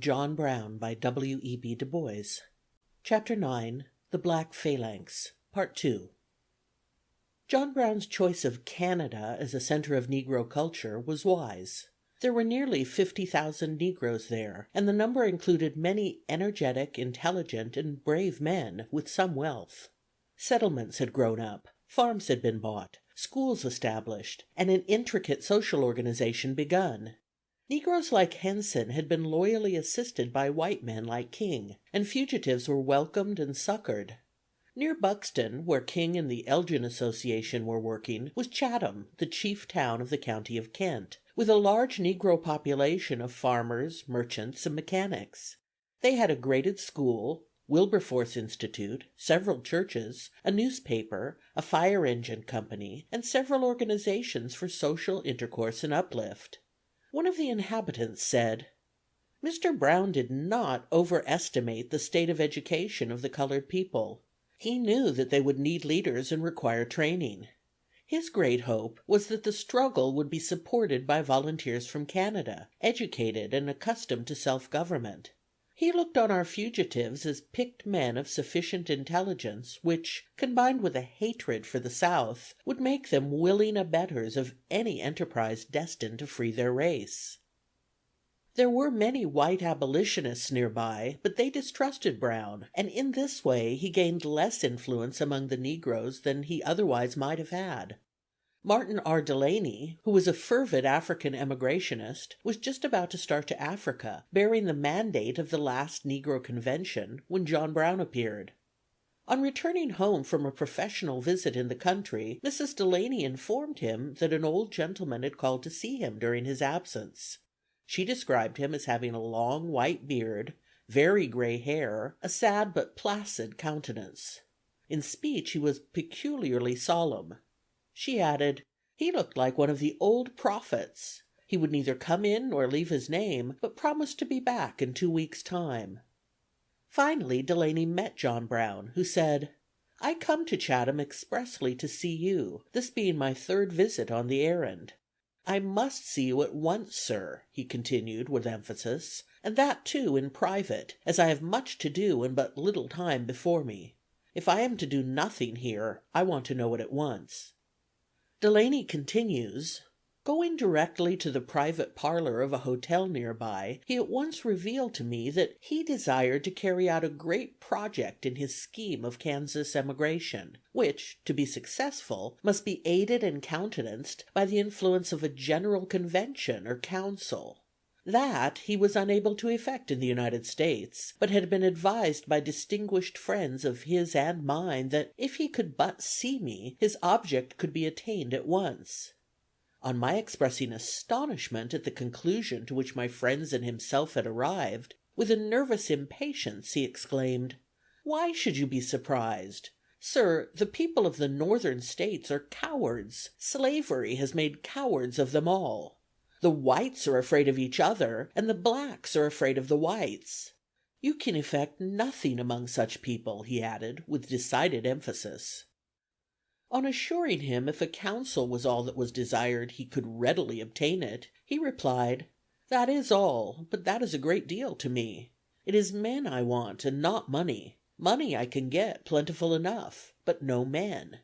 John Brown by W.E.B. DuBois. Chapter 9. The Black Phalanx. Part 2. John Brown's choice of Canada as a center of Negro culture was wise. There were nearly 50,000 Negroes there, and the number included many energetic, intelligent, and brave men with some wealth. Settlements had grown up, farms had been bought, schools established, and an intricate social organization begun. Negroes like Henson had been loyally assisted by white men like King, and fugitives were welcomed and succored. Near Buxton, where King and the Elgin Association were working, was Chatham, the chief town of the county of Kent, with a large Negro population of farmers, merchants, and mechanics. They had a graded school, Wilberforce Institute, several churches, a newspaper, a fire engine company, and several organizations for social intercourse and uplift. One of the inhabitants said, "Mr. Brown did not overestimate the state of education of the colored people. He knew that they would need leaders and require training. His great hope was that the struggle would be supported by volunteers from Canada, educated and accustomed to self-government. He looked on our fugitives as picked men of sufficient intelligence, which, combined with a hatred for the South, would make them willing abettors of any enterprise destined to free their race." There were many white abolitionists nearby, but they distrusted Brown, and in this way he gained less influence among the Negroes than he otherwise might have had. Martin R. Delany, who was a fervid African emigrationist, was just about to start to Africa, bearing the mandate of the last Negro Convention, when John Brown appeared. On returning home from a professional visit in the country, Mrs. Delany informed him that an old gentleman had called to see him during his absence. She described him as having a long white beard, very gray hair, a sad but placid countenance. In speech he was peculiarly solemn. She added, "He looked like one of the old prophets. He would neither come in nor leave his name, but promised to be back in 2 weeks' time." Finally Delany met John Brown, who said, "I come to Chatham expressly to see you, this being my 3rd visit on the errand. I must see you at once, sir," he continued with emphasis, "and that too in private, as I have much to do and but little time before me. If I am to do nothing here, I want to know it at once." Delany continues, "Going directly to the private parlor of a hotel near by, he at once revealed to me that he desired to carry out a great project in his scheme of Kansas emigration, which, to be successful, must be aided and countenanced by the influence of a general convention or council. That he was unable to effect in the United States, but had been advised by distinguished friends of his and mine that if he could but see me, his object could be attained at once." On my expressing astonishment at the conclusion to which my friends and himself had arrived, with a nervous impatience he exclaimed, "Why should you be surprised? Sir, the people of the Northern States are cowards. Slavery has made cowards of them all. The whites are afraid of each other, and the blacks are afraid of the whites. You can effect nothing among such people," he added, with decided emphasis. On assuring him if a council was all that was desired he could readily obtain it, he replied, "That is all, but that is a great deal to me. It is men I want, and not money. Money I can get plentiful enough, but no men.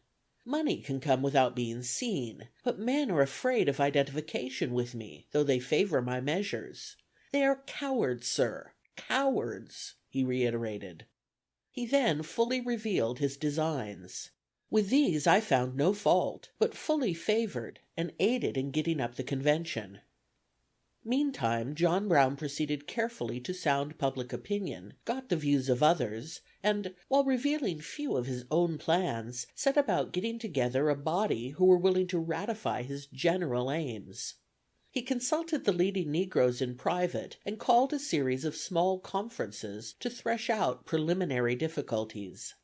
Money can come without being seen, but men are afraid of identification with me, though they favor my measures. They are cowards, sir, cowards," he reiterated. He then fully revealed his designs. With these I found no fault, but fully favored and aided in getting up the convention. Meantime John Brown proceeded carefully to sound public opinion, got the views of others, and, while revealing few of his own plans, set about getting together a body who were willing to ratify his general aims. He consulted the leading Negroes in private, and called a series of small conferences to thresh out preliminary difficulties.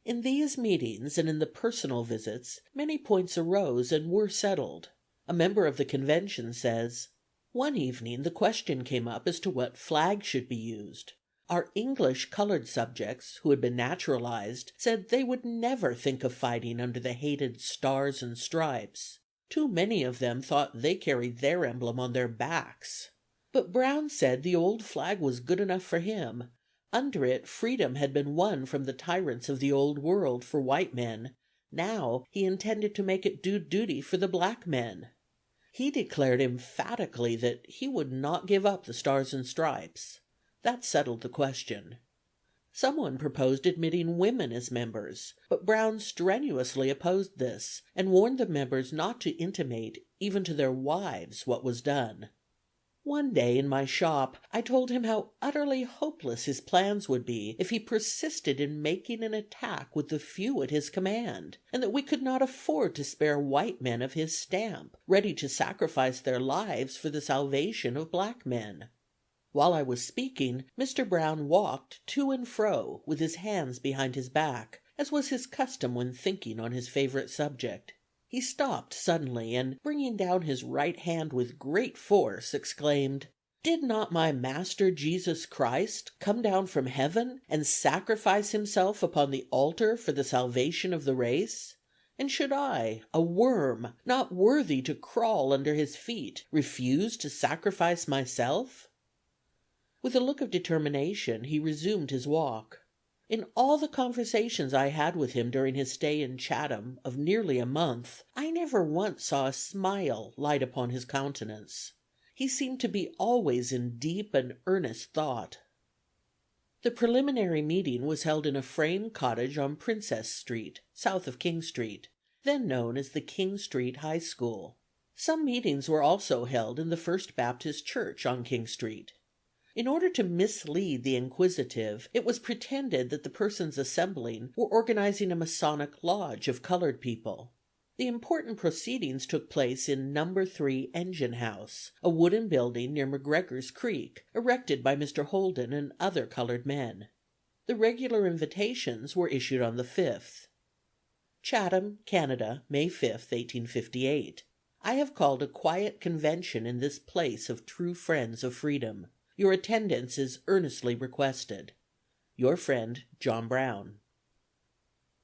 In these meetings and in the personal visits many points arose and were settled. A member of the convention says, "One evening the question came up as to what flag should be used. Our English colored subjects, who had been naturalized, said they would never think of fighting under the hated Stars and Stripes. Too many of them thought they carried their emblem on their backs. But Brown said the old flag was good enough for him. Under it freedom had been won from the tyrants of the old world for white men. Now he intended to make it do duty for the black men. He declared emphatically that he would not give up the Stars and Stripes. That settled the question. Someone proposed admitting women as members, but Brown strenuously opposed this, and warned the members not to intimate even to their wives what was done. One day in my shop I told him how utterly hopeless his plans would be if he persisted in making an attack with the few at his command, and that we could not afford to spare white men of his stamp, ready to sacrifice their lives for the salvation of black men. While I was speaking, Mr. Brown walked to and fro with his hands behind his back, as was his custom when thinking on his favorite subject. He stopped suddenly, and bringing down his right hand with great force, exclaimed, "Did not my Master Jesus Christ come down from heaven and sacrifice himself upon the altar for the salvation of the race? And should I, a worm, not worthy to crawl under his feet, refuse to sacrifice myself?" With a look of determination he resumed his walk. In all the conversations I had with him during his stay in Chatham of nearly a month, I never once saw a smile light upon his countenance. He seemed to be always in deep and earnest thought. The preliminary meeting was held in a frame cottage on Princess Street, south of King Street, then known as the King Street High School. Some meetings were also held in the First Baptist Church on King Street. In order to mislead the inquisitive, it was pretended that the persons assembling were organizing a Masonic lodge of colored people. The important proceedings took place in No. 3 Engine House, a wooden building near McGregor's Creek, erected by Mr. Holden and other colored men. The regular invitations were issued on the 5th. Chatham, Canada, May 5th, 1858. I have called a quiet convention in this place of true friends of freedom. Your attendance is earnestly requested. Your friend, John Brown.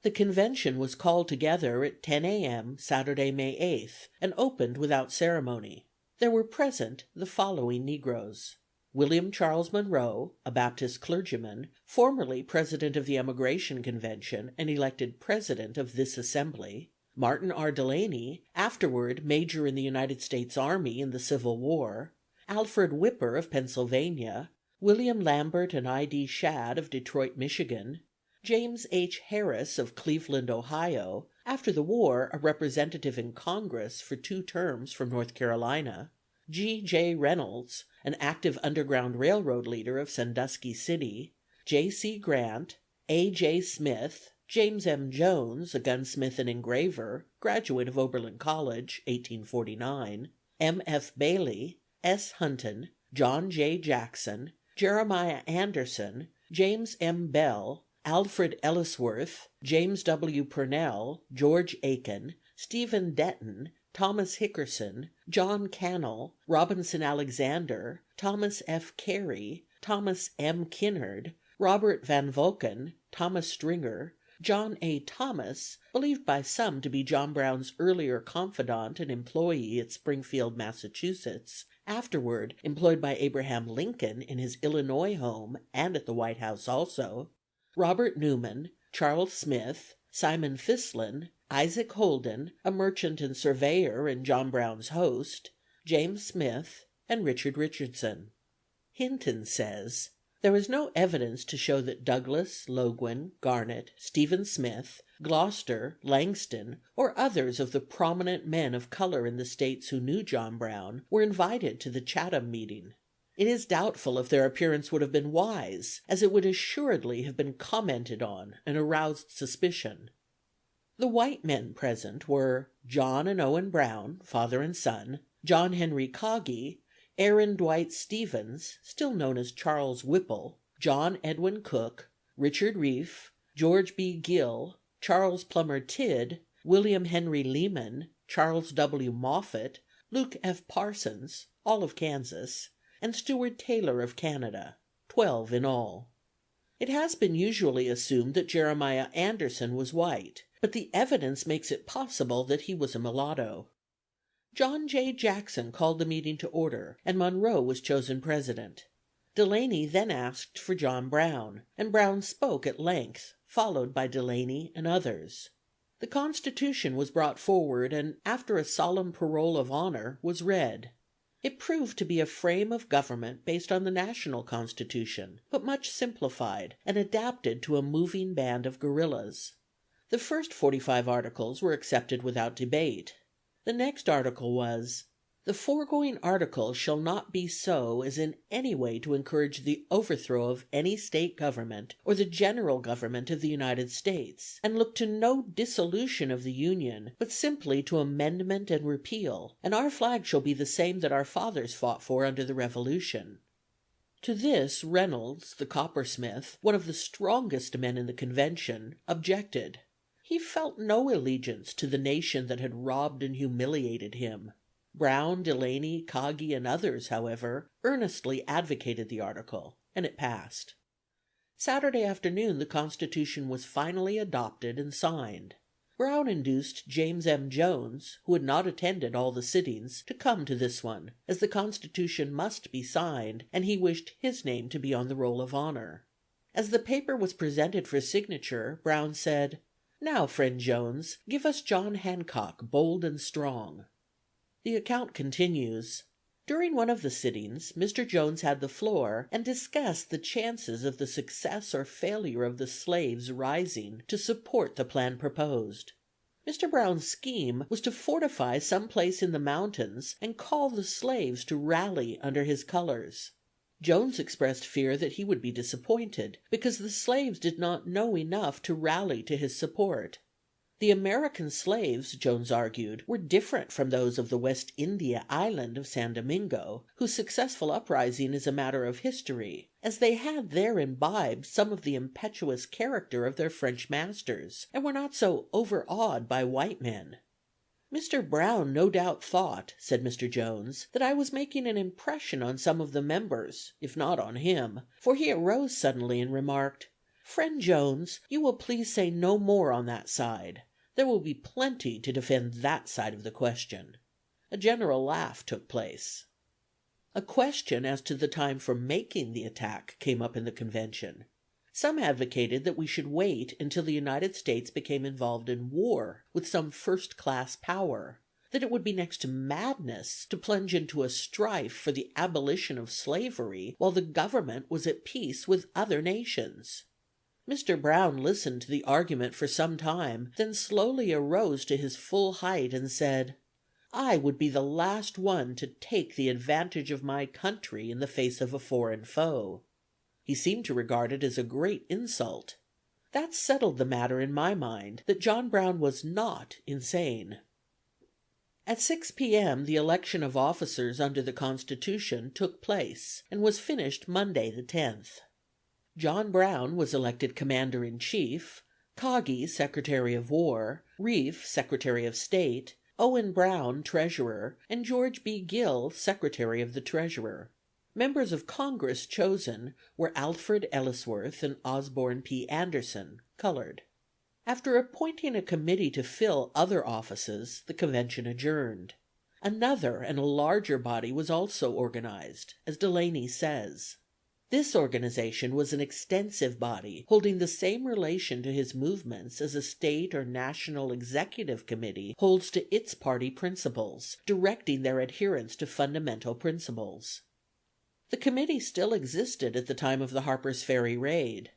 The convention was called together at 10 a.m. Saturday, May 8th, and opened without ceremony. There were present the following negroes: William Charles Monroe, a Baptist clergyman, formerly president of the Emigration Convention and elected president of this assembly; Martin R. Delaney, afterward major in the United States Army in the Civil War; Alfred Whipper of Pennsylvania; William Lambert and I.D. Shadd of Detroit, Michigan; James H. Harris of Cleveland, Ohio, after the war a representative in Congress for 2 terms from North Carolina; G.J. Reynolds, an active Underground Railroad leader of Sandusky City; J.C. Grant; A.J. Smith; James M. Jones, a gunsmith and engraver, graduate of Oberlin College, 1849; M.F. Bailey; S. Hunton; John J. Jackson; Jeremiah Anderson; James M. Bell; Alfred Ellisworth; James W. Purnell; George Aiken; Stephen Detton; Thomas Hickerson; John Cannell; Robinson Alexander; Thomas F. Carey; Thomas M. Kinnard; Robert Van Voken; Thomas Stringer; John A. Thomas, believed by some to be John Brown's earlier confidant and employee at Springfield, Massachusetts, afterward employed by Abraham Lincoln in his Illinois home and at the White House also; Robert Newman; Charles Smith; Simon Fislin; Isaac Holden, a merchant and surveyor and John Brown's host; James Smith, and Richard Richardson. Hinton says: "There is no evidence to show that Douglas, Loguen, Garnett, Stephen Smith, Gloucester, Langston, or others of the prominent men of color in the States who knew John Brown were invited to the Chatham meeting. It is doubtful if their appearance would have been wise, as it would assuredly have been commented on and aroused suspicion." The white men present were John and Owen Brown, father and son; John Henry Kagi; Aaron Dwight Stevens, still known as Charles Whipple; John Edwin Cook; Richard Reef; George B. Gill; Charles Plummer Tidd; William Henry Lehman; Charles W. Moffett; Luke F. Parsons, all of Kansas; and Stewart Taylor of Canada, 12 in all. It has been usually assumed that Jeremiah Anderson was white, but the evidence makes it possible that he was a mulatto. John J. Jackson called the meeting to order, and Monroe was chosen president. Delaney then asked for John Brown, and Brown spoke at length, followed by Delaney and others. The Constitution was brought forward, and, after a solemn parole of honor, was read. It proved to be a frame of government based on the national Constitution, but much simplified and adapted to a moving band of guerrillas. The first 45 articles were accepted without debate. The next article was, "The foregoing article shall not be so as in any way to encourage the overthrow of any State government or the general government of the United States, and look to no dissolution of the Union, but simply to amendment and repeal, and our flag shall be the same that our fathers fought for under the Revolution." To this Reynolds, the coppersmith, one of the strongest men in the convention, objected. He felt no allegiance to the nation that had robbed and humiliated him. Brown, Delaney, Kagi, and others, however, earnestly advocated the article, and it passed. Saturday afternoon the Constitution was finally adopted and signed. Brown induced James M. Jones, who had not attended all the sittings, to come to this one, as the Constitution must be signed, and he wished his name to be on the roll of honor. As the paper was presented for signature, Brown said, "Now, friend Jones, give us John Hancock, bold and strong." The account continues: During one of the sittings, Mr. Jones had the floor and discussed the chances of the success or failure of the slaves rising to support the plan proposed. Mr. Brown's scheme was to fortify some place in the mountains and call the slaves to rally under his colors. Jones expressed fear that he would be disappointed, because the slaves did not know enough to rally to his support. The American slaves, Jones argued, were different from those of the West India island of San Domingo, whose successful uprising is a matter of history, as they had there imbibed some of the impetuous character of their French masters, and were not so overawed by white men. "Mr. Brown no doubt thought," said Mr. Jones, "that I was making an impression on some of the members, if not on him, for he arose suddenly and remarked, 'Friend Jones, you will please say no more on that side. There will be plenty to defend that side of the question.' A general laugh took place. A question as to the time for making the attack came up in the convention. Some advocated that we should wait until the United States became involved in war with some first class power; that it would be next to madness to plunge into a strife for the abolition of slavery while the government was at peace with other nations. Mr. Brown listened to the argument for some time, then slowly arose to his full height and said, 'I would be the last one to take the advantage of my country in the face of a foreign foe.' He seemed to regard it as a great insult. That settled the matter in my mind that John Brown was not insane. At 6 p.m. the election of officers under the Constitution took place, and was finished Monday the 10th. John Brown was elected Commander in Chief, Kagi Secretary of War, Reef Secretary of State, Owen Brown Treasurer, and George B. Gill Secretary of the Treasurer. Members of Congress chosen were Alfred Ellsworth and Osborne P. Anderson, colored. After appointing a committee to fill other offices, the convention adjourned. Another and a larger body was also organized, as Delaney says. This organization was an extensive body, holding the same relation to his movements as a state or national executive committee holds to its party principles, directing their adherence to fundamental principles. The committee still existed at the time of the Harper's Ferry raid.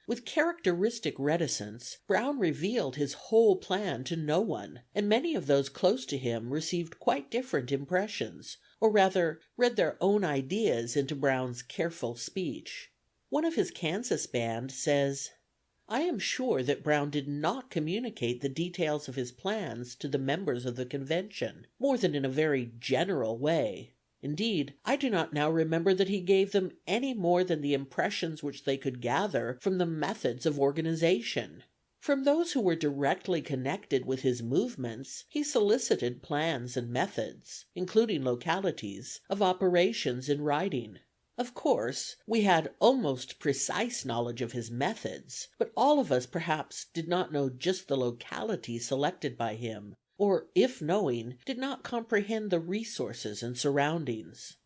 With characteristic reticence, Brown revealed his whole plan to no one, and many of those close to him received quite different impressions, or rather read their own ideas into Brown's careful speech. One of his Kansas band says, "I am sure that Brown did not communicate the details of his plans to the members of the convention, more than in a very general way. Indeed, I do not now remember that he gave them any more than the impressions which they could gather from the methods of organization. From those who were directly connected with his movements, he solicited plans and methods, including localities, of operations in writing. Of course, we had almost precise knowledge of his methods, but all of us perhaps did not know just the locality selected by him, or if knowing, did not comprehend the resources and surroundings.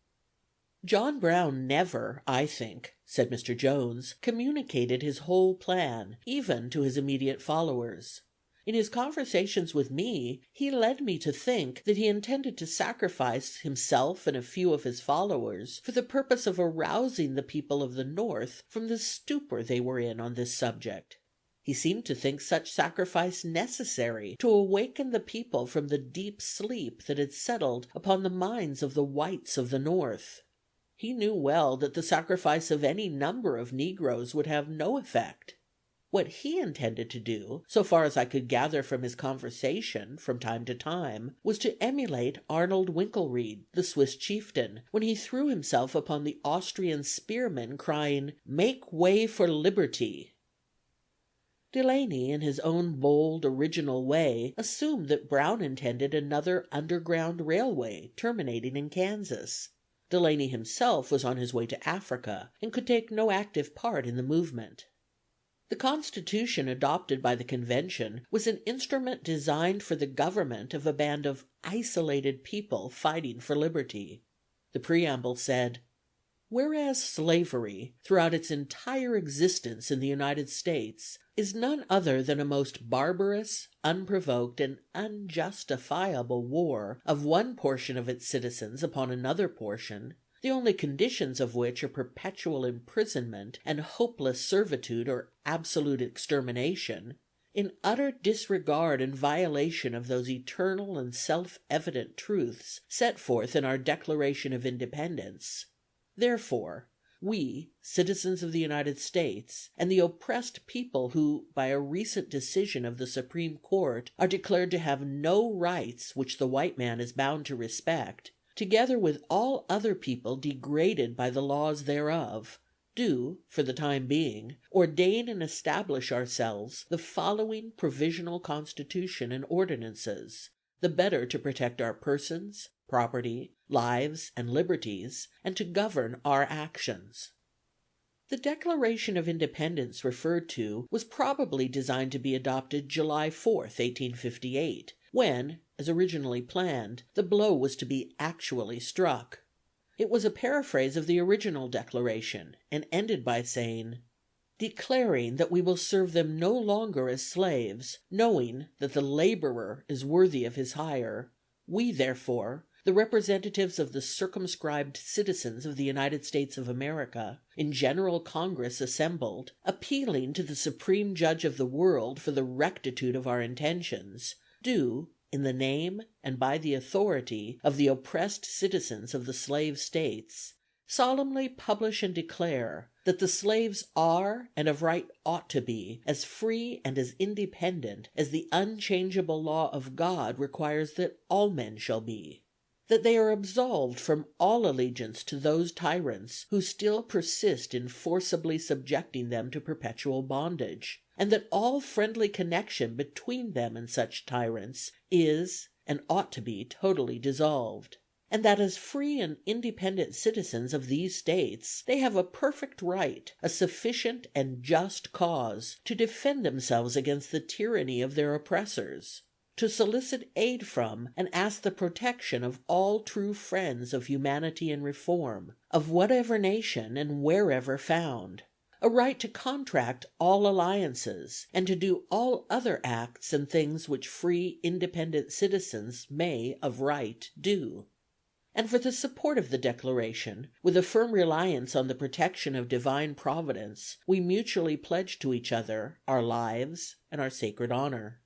John Brown never, I think, said Mr. Jones, communicated his whole plan, even to his immediate followers. In his conversations with me, he led me to think that he intended to sacrifice himself and a few of his followers for the purpose of arousing the people of the North from the stupor they were in on this subject. He seemed to think such sacrifice necessary to awaken the people from the deep sleep that had settled upon the minds of the whites of the North. He knew well that the sacrifice of any number of negroes would have no effect. What he intended to do, so far as I could gather from his conversation from time to time, was to emulate Arnold Winkelried, the Swiss chieftain, when he threw himself upon the Austrian spearmen, crying, "Make way for liberty!" Delany, in his own bold, original way, assumed that Brown intended another underground railway terminating in Kansas. Delany himself was on his way to Africa, and could take no active part in the movement. The Constitution adopted by the Convention was an instrument designed for the government of a band of isolated people fighting for liberty. The preamble said, "Whereas slavery, throughout its entire existence in the United States, is none other than a most barbarous, unprovoked, and unjustifiable war of one portion of its citizens upon another portion, the only conditions of which are perpetual imprisonment and hopeless servitude or absolute extermination, in utter disregard and violation of those eternal and self-evident truths set forth in our Declaration of Independence. Therefore, we, citizens of the United States, and the oppressed people who, by a recent decision of the Supreme Court, are declared to have no rights which the white man is bound to respect, together with all other people degraded by the laws thereof, do, for the time being, ordain and establish ourselves the following provisional Constitution and ordinances, the better to protect our persons, property, lives, and liberties, and to govern our actions." The Declaration of Independence referred to was probably designed to be adopted July 4, 1858, when, as originally planned, the blow was to be actually struck. It was a paraphrase of the original declaration, and ended by saying, "Declaring that we will serve them no longer as slaves, knowing that the laborer is worthy of his hire, we, therefore, the representatives of the circumscribed citizens of the United States of America, in General Congress assembled, appealing to the Supreme Judge of the world for the rectitude of our intentions, do, in the name and by the authority of the oppressed citizens of the slave States, solemnly publish and declare that the slaves are, and of right ought to be, as free and as independent as the unchangeable law of God requires that all men shall be; that they are absolved from all allegiance to those tyrants who still persist in forcibly subjecting them to perpetual bondage, and that all friendly connection between them and such tyrants is and ought to be totally dissolved; and that as free and independent citizens of these States they have a perfect right, a sufficient and just cause, to defend themselves against the tyranny of their oppressors, to solicit aid from and ask the protection of all true friends of humanity and reform, of whatever nation and wherever found; a right to contract all alliances, and to do all other acts and things which free, independent citizens may of right do; and for the support of the Declaration, with a firm reliance on the protection of divine Providence, we mutually pledge to each other our lives and our sacred honor."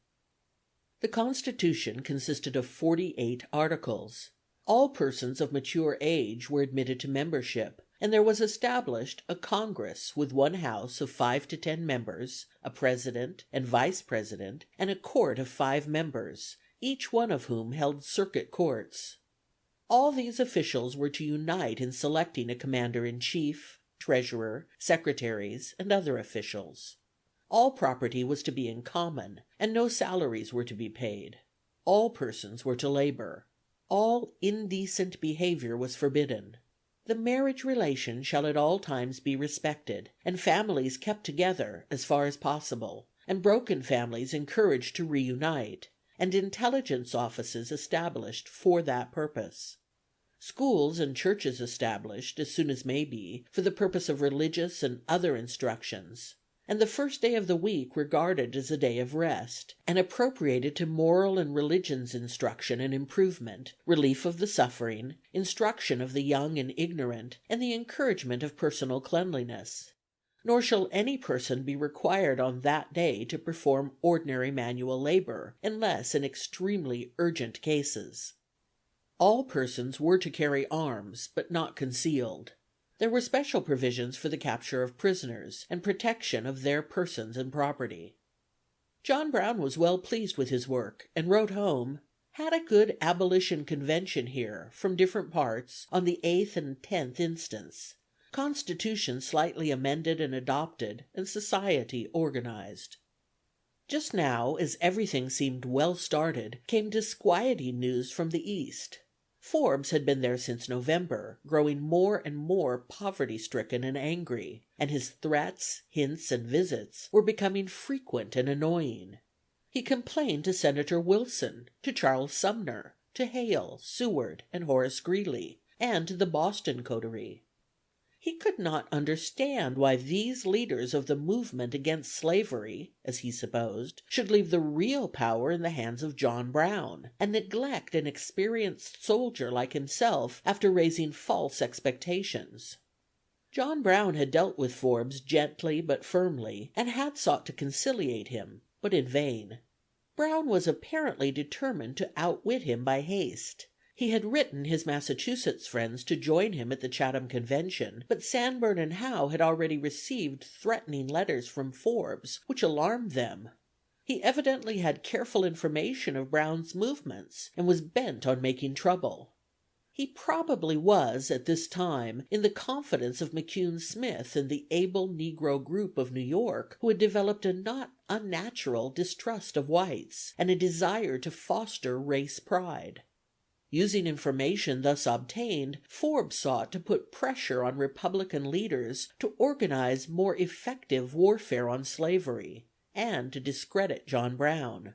The Constitution consisted of 48 articles. All persons of mature age were admitted to membership, and there was established a Congress with one House of 5 to 10 members, a President and Vice President, and a Court of 5 members, each one of whom held circuit courts. All these officials were to unite in selecting a Commander in Chief, Treasurer, Secretaries, and other officials. All property was to be in common, and no salaries were to be paid. All persons were to labor. All indecent behavior was forbidden. The marriage relation shall at all times be respected, and families kept together as far as possible, and broken families encouraged to reunite, and intelligence offices established for that purpose. Schools and churches established, as soon as may be, for the purpose of religious and other instructions, and the first day of the week regarded as a day of rest, and appropriated to moral and religions instruction and improvement, relief of the suffering, instruction of the young and ignorant, and the encouragement of personal cleanliness. Nor shall any person be required on that day to perform ordinary manual labor, unless in extremely urgent cases. All persons were to carry arms, but not concealed. There were special provisions for the capture of prisoners, and protection of their persons and property. John Brown was well pleased with his work, and wrote home, "Had a good abolition convention here, from different parts, on the 8th and 10th instants. Constitution slightly amended and adopted, and society organized." Just now, as everything seemed well started, came disquieting news from the East. Forbes had been there since November, growing more and more poverty-stricken and angry, and his threats, hints, and visits were becoming frequent and annoying. He complained to Senator Wilson, to Charles Sumner, to Hale, Seward, and Horace Greeley, and to the Boston coterie. He could not understand why these leaders of the movement against slavery, as he supposed, should leave the real power in the hands of John Brown, and neglect an experienced soldier like himself after raising false expectations. John Brown had dealt with Forbes gently but firmly, and had sought to conciliate him, but in vain. Brown was apparently determined to outwit him by haste. He had written his Massachusetts friends to join him at the Chatham Convention, but Sanborn and Howe had already received threatening letters from Forbes, which alarmed them. He evidently had careful information of Brown's movements, and was bent on making trouble. He probably was, at this time, in the confidence of McCune Smith and the able Negro group of New York, who had developed a not unnatural distrust of whites, and a desire to foster race pride. Using information thus obtained, Forbes sought to put pressure on Republican leaders to organize more effective warfare on slavery, and to discredit John Brown.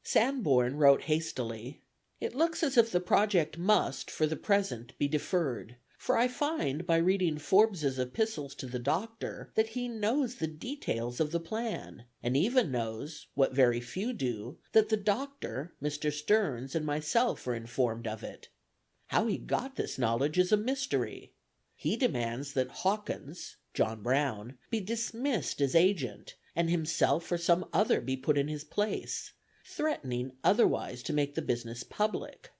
Sanborn wrote hastily, "It looks as if the project must, for the present, be deferred, for I find by reading Forbes's epistles to the doctor that he knows the details of the plan, and even knows, what very few do, that the doctor, Mr. Stearns, and myself are informed of it. How he got this knowledge is a mystery. He demands that Hawkins (John Brown) be dismissed as agent, and himself or some other be put in his place, threatening otherwise to make the business public."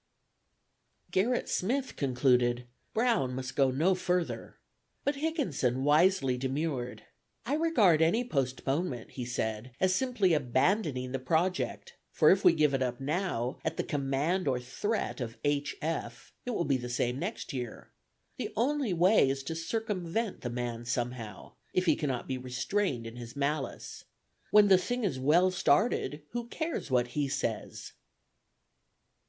Gerrit Smith concluded, Brown must go no further. But Higginson wisely demurred. "I regard any postponement," he said, "as simply abandoning the project, for if we give it up now, at the command or threat of H.F., it will be the same next year. The only way is to circumvent the man somehow, if he cannot be restrained in his malice. When the thing is well started, who cares what he says?"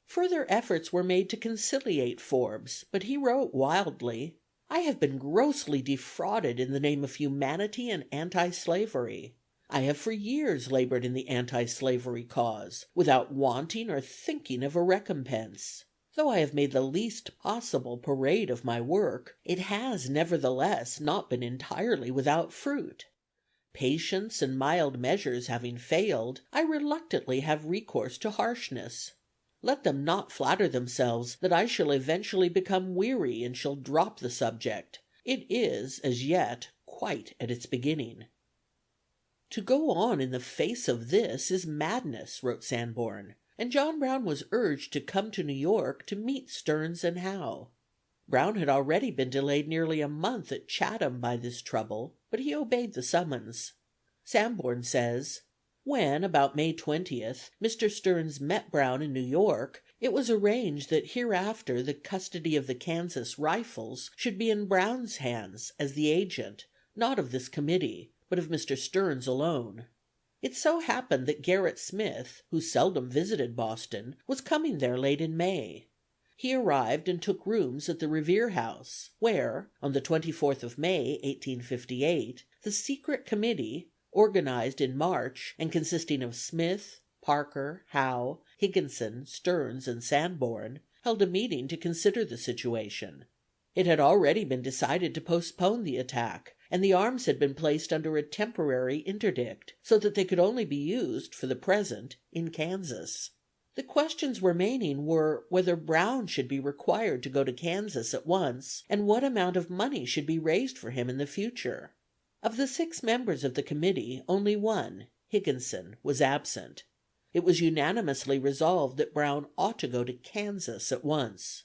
Further efforts were made to conciliate Forbes, but he wrote wildly, "I have been grossly defrauded in the name of humanity and anti-slavery. I have for years labored in the anti-slavery cause, without wanting or thinking of a recompense. Though I have made the least possible parade of my work, it has nevertheless not been entirely without fruit. Patience and mild measures having failed, I reluctantly have recourse to harshness. Let them not flatter themselves that I shall eventually become weary and shall drop the subject. It is, as yet, quite at its beginning." "To go on in the face of this is madness," wrote Sanborn, and John Brown was urged to come to New York to meet Stearns and Howe. Brown had already been delayed nearly a month at Chatham by this trouble, but he obeyed the summons. Sanborn says, "When, about May 20th, Mr. Stearns met Brown in New York, it was arranged that hereafter the custody of the Kansas rifles should be in Brown's hands as the agent, not of this committee, but of Mr. Stearns alone. It so happened that Gerrit Smith, who seldom visited Boston, was coming there late in May. He arrived and took rooms at the Revere House, where, on the 24th of May, 1858, the secret committee, organized in March and consisting of Smith, Parker, Howe, Higginson, Stearns, and Sanborn, held a meeting to consider the situation. It had already been decided to postpone the attack, and the arms had been placed under a temporary interdict, so that they could only be used, for the present, in Kansas. The questions remaining were whether Brown should be required to go to Kansas at once, and what amount of money should be raised for him in the future. Of the 6 members of the committee, only one, Higginson, was absent. It was unanimously resolved that Brown ought to go to Kansas at once.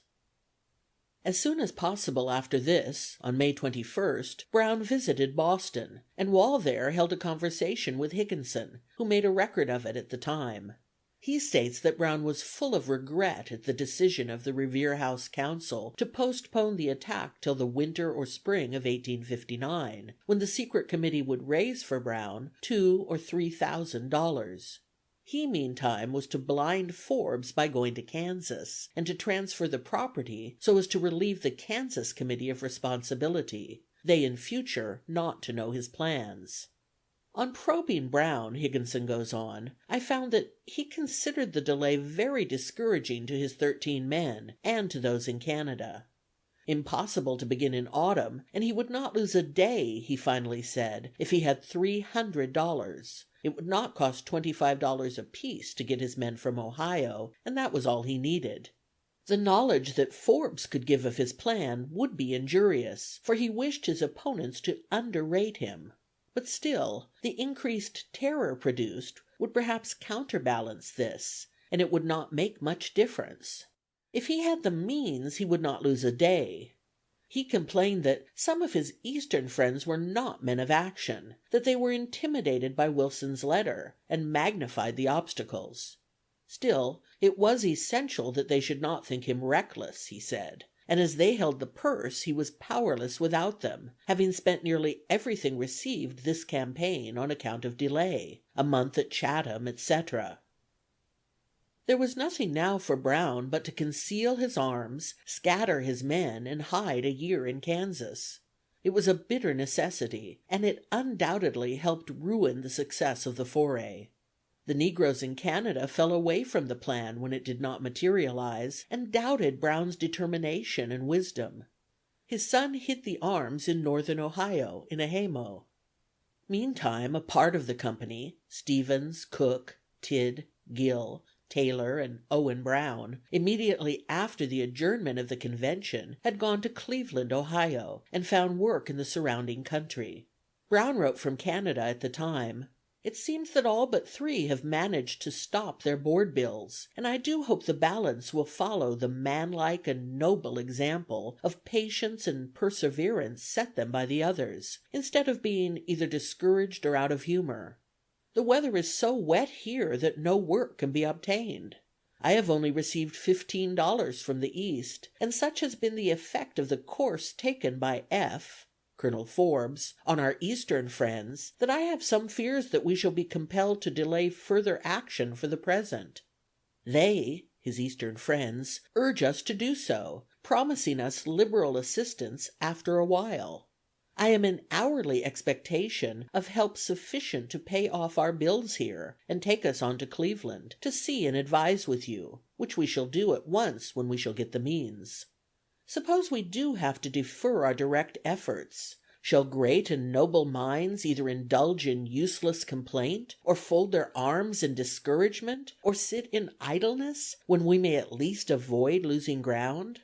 As soon as possible after this, on May 21st, Brown visited Boston, and while there held a conversation with Higginson, who made a record of it at the time. He states that Brown was full of regret at the decision of the Revere House Council to postpone the attack till the winter or spring of 1859, when the secret committee would raise for Brown $2,000 or $3,000. He meantime was to blind Forbes by going to Kansas, and to transfer the property so as to relieve the Kansas committee of responsibility, they in future not to know his plans. On probing Brown, Higginson goes on, I found that he considered the delay very discouraging to his 13 men and to those in Canada. Impossible to begin in autumn, and he would not lose a day, he finally said, if he had $300. It would not cost $25 apiece to get his men from Ohio, and that was all he needed. The knowledge that Forbes could give of his plan would be injurious, for he wished his opponents to underrate him. But still, the increased terror produced would perhaps counterbalance this, and it would not make much difference. If he had the means, he would not lose a day. He complained that some of his Eastern friends were not men of action, that they were intimidated by Wilson's letter, and magnified the obstacles. Still, it was essential that they should not think him reckless, he said, and as they held the purse, he was powerless without them, having spent nearly everything received this campaign on account of delay, a month at Chatham, etc. There was nothing now for Brown but to conceal his arms, scatter his men, and hide a year in Kansas. It was a bitter necessity, and it undoubtedly helped ruin the success of the foray. The negroes in Canada fell away from the plan when it did not materialize, and doubted Brown's determination and wisdom. His son hid the arms in northern Ohio, in a haymow. Meantime, a part of the company, Stevens, Cook, Tidd, Gill, Taylor, and Owen Brown, immediately after the adjournment of the convention, had gone to Cleveland, Ohio, and found work in the surrounding country. Brown wrote from Canada at the time, "It seems that all but 3 have managed to stop their board bills, and I do hope the balance will follow the manlike and noble example of patience and perseverance set them by the others, instead of being either discouraged or out of humor. The weather is so wet here that no work can be obtained. I have only received $15 from the East, and such has been the effect of the course taken by Colonel Forbes, on our Eastern friends, that I have some fears that we shall be compelled to delay further action for the present. They," his Eastern friends, "urge us to do so, promising us liberal assistance after a while. I am in hourly expectation of help sufficient to pay off our bills here, and take us on to Cleveland, to see and advise with you, which we shall do at once when we shall get the means. Suppose we do have to defer our direct efforts, shall great and noble minds either indulge in useless complaint, or fold their arms in discouragement, or sit in idleness, when we may at least avoid losing ground?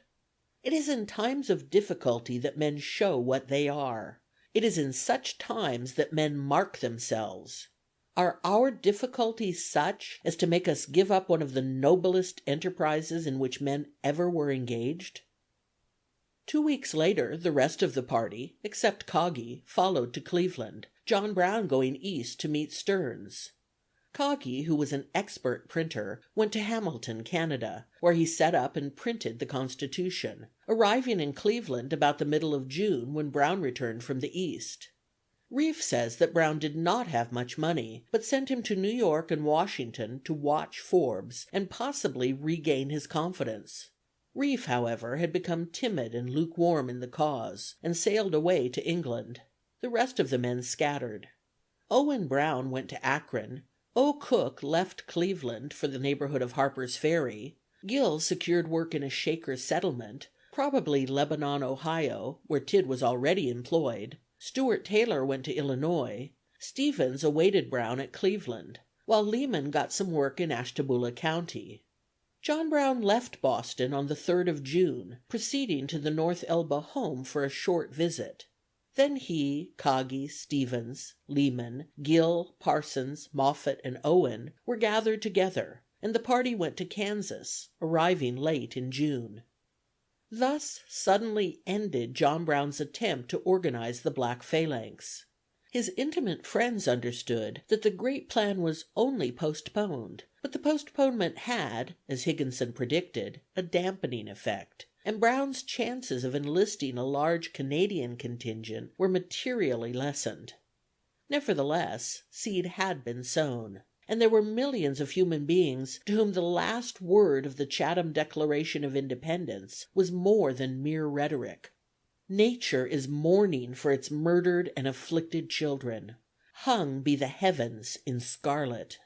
It is in times of difficulty that men show what they are. It is in such times that men mark themselves. Are our difficulties such as to make us give up one of the noblest enterprises in which men ever were engaged?" 2 weeks later, the rest of the party, except Kagi, followed to Cleveland, John Brown going east to meet Stearns. Kagi, who was an expert printer, went to Hamilton, Canada, where he set up and printed the Constitution, arriving in Cleveland about the middle of June, when Brown returned from the East. Reef says that Brown did not have much money, but sent him to New York and Washington to watch Forbes and possibly regain his confidence. Reef, however, had become timid and lukewarm in the cause, and sailed away to England. The rest of the men scattered. Owen Brown went to Akron, O. Cook left Cleveland for the neighborhood of Harper's Ferry. Gill secured work in a Shaker settlement, probably Lebanon, Ohio, where Tidd was already employed. Stuart Taylor went to Illinois. Stevens awaited Brown at Cleveland, while Lehman got some work in Ashtabula County. John Brown left Boston on the 3rd of June, proceeding to the North Elba home for a short visit. Then he, Kagi, Stevens, Lehman, Gill, Parsons, Moffett, and Owen were gathered together, and the party went to Kansas, arriving late in June. Thus suddenly ended John Brown's attempt to organize the Black Phalanx. His intimate friends understood that the great plan was only postponed, but the postponement had, as Higginson predicted, a dampening effect, and Brown's chances of enlisting a large Canadian contingent were materially lessened. Nevertheless, seed had been sown, and there were millions of human beings to whom the last word of the Chatham Declaration of Independence was more than mere rhetoric. Nature is mourning for its murdered and afflicted children. Hung be the heavens in scarlet.